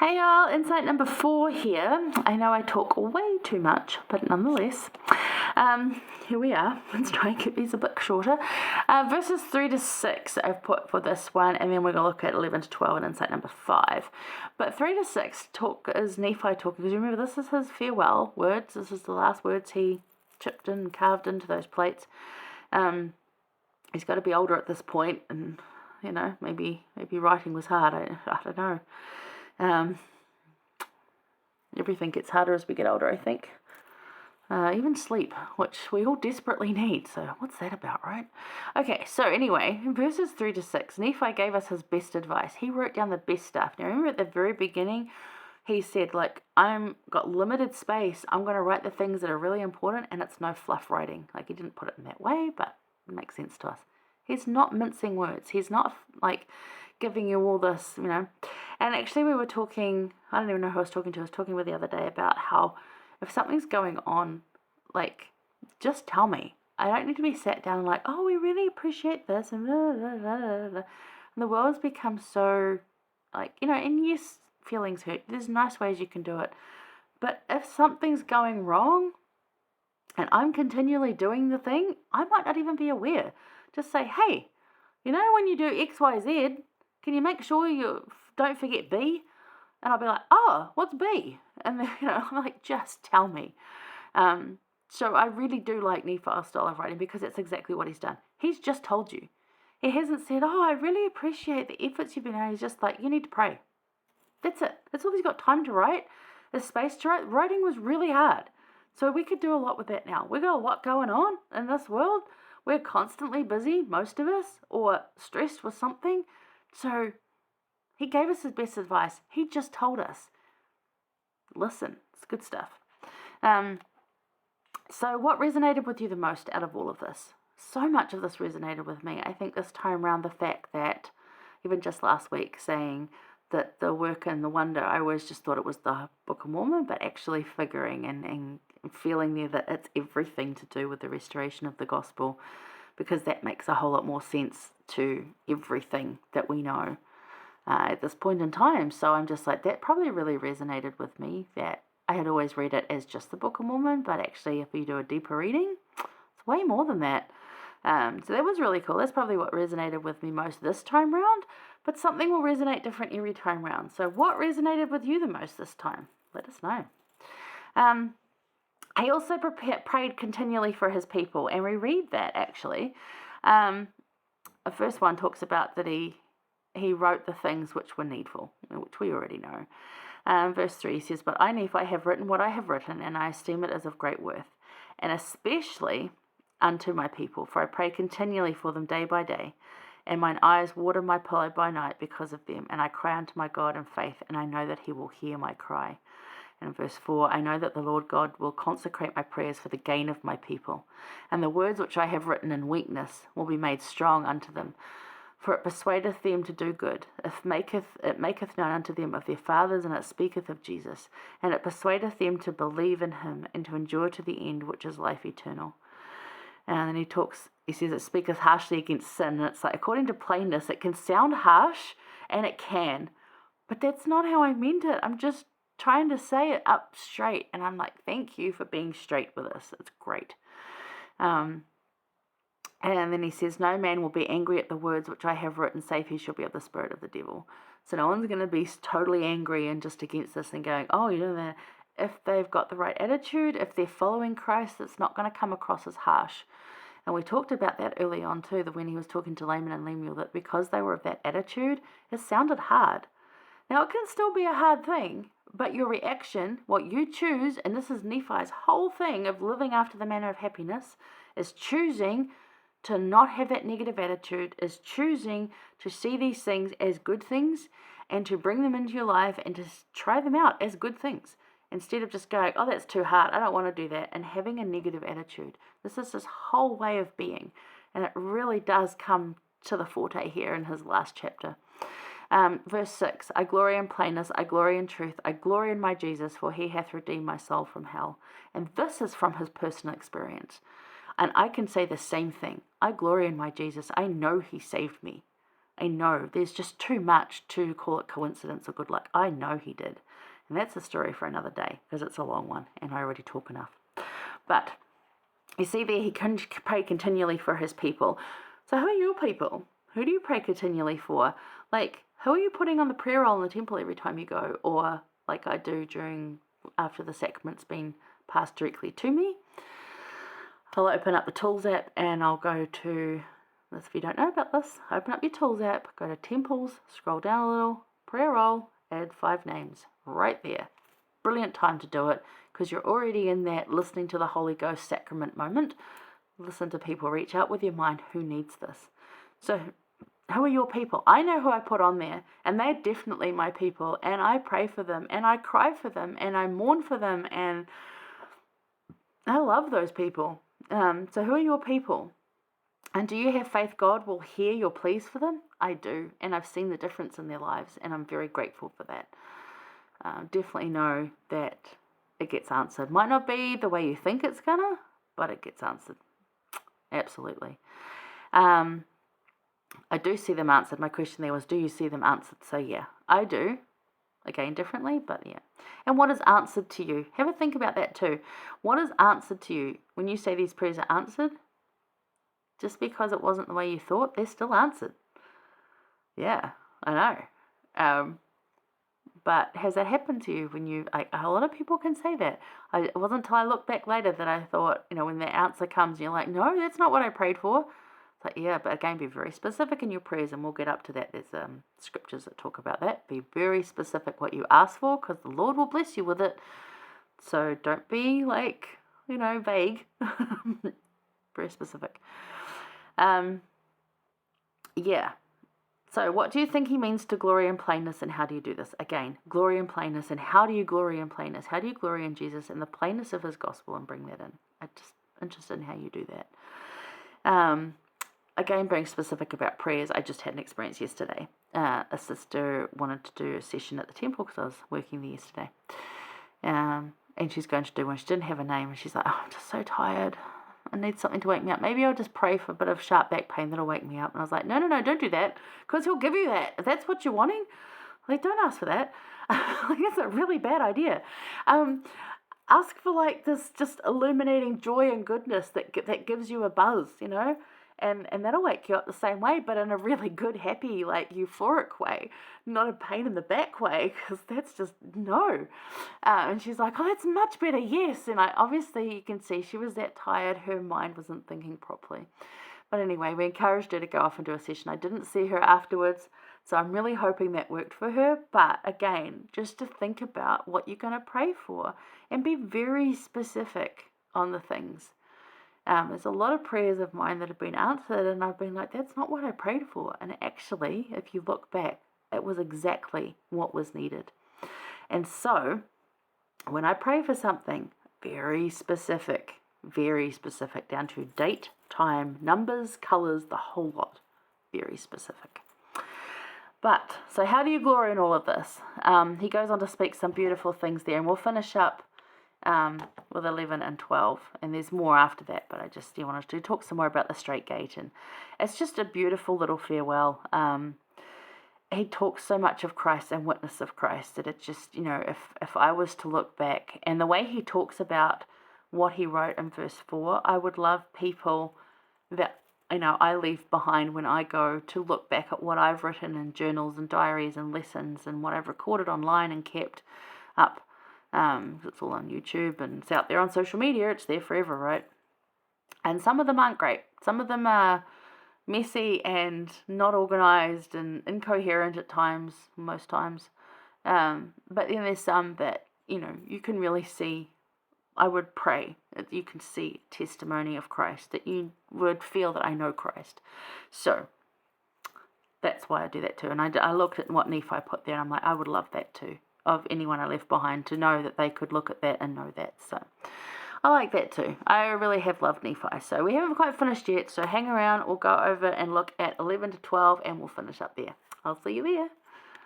Hey y'all, insight number 4 here. I know I talk way too much, but nonetheless, here we are. Let's try and keep these a bit shorter. Verses 3 to 6 I've put for this one, and then we're going to look at 11 to 12 and insight number 5. But 3 to 6 is Nephi talking, because remember this is his farewell words. This is the last words he chipped in, carved into those plates. He's got to be older at this point, and maybe writing was hard. I don't know. Everything gets harder as we get older, I think. Even sleep, which we all desperately need. So what's that about, right? Okay, so anyway, in verses 3 to 6, Nephi gave us his best advice. He wrote down the best stuff. Now remember at the very beginning, he said, I'm got limited space. I'm going to write the things that are really important, and it's no fluff writing. He didn't put it in that way, but it makes sense to us. He's not mincing words. He's not giving you all this, And actually we were talking, I don't even know who I was talking to. I was talking with the other day about how if something's going on, just tell me. I don't need to be sat down and oh, we really appreciate this and blah, blah, blah, blah. And the world's become so and yes, feelings hurt. There's nice ways you can do it. But if something's going wrong and I'm continually doing the thing, I might not even be aware. Just say, hey, when you do X, Y, Z, can you make sure you don't forget B? And I'll be like, oh, what's B? And then, I'm just tell me. So I really do like Nephi's style of writing because that's exactly what he's done. He's just told you. He hasn't said, oh, I really appreciate the efforts you've been doing. He's just you need to pray. That's it. That's all he's got time to write. There's space to write. Writing was really hard. So we could do a lot with that now. We've got a lot going on in this world. We're constantly busy, most of us, or stressed with something. So he gave us his best advice. He just told us, listen, it's good stuff. So what resonated with you the most out of all of this? So much of this resonated with me. I think this time around, the fact that, even just last week, saying that the work and the wonder, I always just thought it was the Book of Mormon, but actually figuring and feeling there that it's everything to do with the restoration of the gospel, because that makes a whole lot more sense to everything that we know at this point in time. So I'm just that probably really resonated with me, that I had always read it as just the Book of Mormon, but actually if you do a deeper reading, it's way more than that. So that was really cool. That's probably what resonated with me most this time round, but something will resonate different every time round. So what resonated with you the most this time? Let us know. He also prayed continually for his people, and we read that actually. The first one talks about that he wrote the things which were needful, which we already know. Verse 3 says, but I, Nephi, have written what I have written, and I esteem it as of great worth, and especially unto my people, for I pray continually for them day by day, and mine eyes water my pillow by night because of them, and I cry unto my God in faith, and I know that he will hear my cry. And in verse 4, I know that the Lord God will consecrate my prayers for the gain of my people, and the words which I have written in weakness will be made strong unto them. For it persuadeth them to do good, it maketh known unto them of their fathers, and it speaketh of Jesus, and it persuadeth them to believe in him, and to endure to the end, which is life eternal. And then he says it speaketh harshly against sin, and it's according to Plainness, it can sound harsh, and it can, but that's not how I meant it. I'm just trying to say it up straight, and I'm thank you for being straight with us. It's great. And then he says, no man will be angry at the words which I have written, save he shall be of the spirit of the devil. So no one's going to be totally angry and just against this and going, oh, if they've got the right attitude, if they're following Christ, it's not going to come across as harsh. And we talked about that early on too, that when he was talking to Laman and Lemuel, that because they were of that attitude, it sounded hard. Now, it can still be a hard thing, but your reaction, what you choose, and this is Nephi's whole thing of living after the manner of happiness, is choosing to not have that negative attitude, is choosing to see these things as good things and to bring them into your life and to try them out as good things, instead of just going, oh, that's too hard, I don't want to do that, and having a negative attitude. This is his whole way of being, and it really does come to the forte here in his last chapter. Verse 6, I glory in plainness, I glory in truth, I glory in my Jesus, for he hath redeemed my soul from hell. And this is from his personal experience. And I can say the same thing. I glory in my Jesus. I know he saved me. I know there's just too much to call it coincidence or good luck. I know he did. And that's a story for another day because it's a long one and I already talk enough. But you see there, he can pray continually for his people. So who are your people? Who do you pray continually for? Like, who are you putting on the prayer roll in the temple every time you go? Or like I do after the sacrament's been passed directly to me, I'll open up the Tools app and I'll go to, if you don't know about this, open up your Tools app, go to Temples, scroll down a little, prayer roll, add 5 names right there. Brilliant time to do it because you're already in that listening to the Holy Ghost sacrament moment. Listen to people, reach out with your mind, who needs this? So who are your people? I know who I put on there, and they're definitely my people, and I pray for them, and I cry for them, and I mourn for them, and I love those people. So who are your people? And do you have faith God will hear your pleas for them? I do, and I've seen the difference in their lives, and I'm very grateful for that. Definitely know that it gets answered. Might not be the way you think it's gonna, but it gets answered. Absolutely. I do see them answered. My question there was, do you see them answered? So yeah, I do. Again, differently, but yeah. And what is answered to you? Have a think about that too. What is answered to you? When you say these prayers are answered, just because it wasn't the way you thought, they're still answered. Yeah, I know. But has that happened to you when you, a lot of people can say that. It wasn't until I looked back later that I thought, when the answer comes, you're like, no, that's not what I prayed for. It's like, yeah, but again, be very specific in your prayers, and we'll get up to that. There's scriptures that talk about that. Be very specific what you ask for, because the Lord will bless you with it. So don't be vague. Very specific. Yeah. So what do you think he means to glory and plainness, and how do you do this? Again, glory and plainness, and how do you glory in plainness? How do you glory in Jesus and the plainness of his gospel and bring that in? I'm just interested in how you do that. Again, being specific about prayers, I just had an experience yesterday. A sister wanted to do a session at the temple because I was working there yesterday. And she's going to do one. She didn't have a name, and she's like, oh, I'm just so tired. I need something to wake me up. Maybe I'll just pray for a bit of sharp back pain that'll wake me up. And I was like, no, don't do that, because he'll give you that. If that's what you're wanting, don't ask for that. That's a really bad idea. Ask for this just illuminating joy and goodness that gives you a buzz, and that'll wake you up the same way, but in a really good, happy, euphoric way, not a pain in the back way, because that's just no. And she's like, oh, that's much better, yes. And obviously you can see she was that tired, her mind wasn't thinking properly. But anyway, we encouraged her to go off and do a session. I didn't see her afterwards, so I'm really hoping that worked for her. But again, just to think about what you're going to pray for and be very specific on the things. There's a lot of prayers of mine that have been answered, and I've been like, that's not what I prayed for. And actually, if you look back, it was exactly what was needed. And so, when I pray for something, very specific, down to date, time, numbers, colours, the whole lot. Very specific. But, so how do you glory in all of this? He goes on to speak some beautiful things there, and we'll finish up with 11 and 12, and there's more after that, but I just wanted to talk some more about the straight gate, and it's just a beautiful little farewell. He talks so much of Christ and witness of Christ that it just, if I was to look back, and the way he talks about what he wrote in verse 4, I would love people that I leave behind when I go to look back at what I've written in journals and diaries and lessons and what I've recorded online and kept up. It's all on YouTube and it's out there on social media. It's there forever, right? And some of them aren't great. Some of them are messy and not organized and incoherent at times, most times. But then there's some that, you can really see. I would pray that you can see testimony of Christ, that you would feel that I know Christ. So that's why I do that too. And I looked at what Nephi put there, and I'm like, I would love that too, of anyone I left behind, to know that they could look at that and know that. So I like that too. I really have loved Nephi. So we haven't quite finished yet, so hang around. We'll go over and look at 11 to 12, and we'll finish up there. I'll see you there.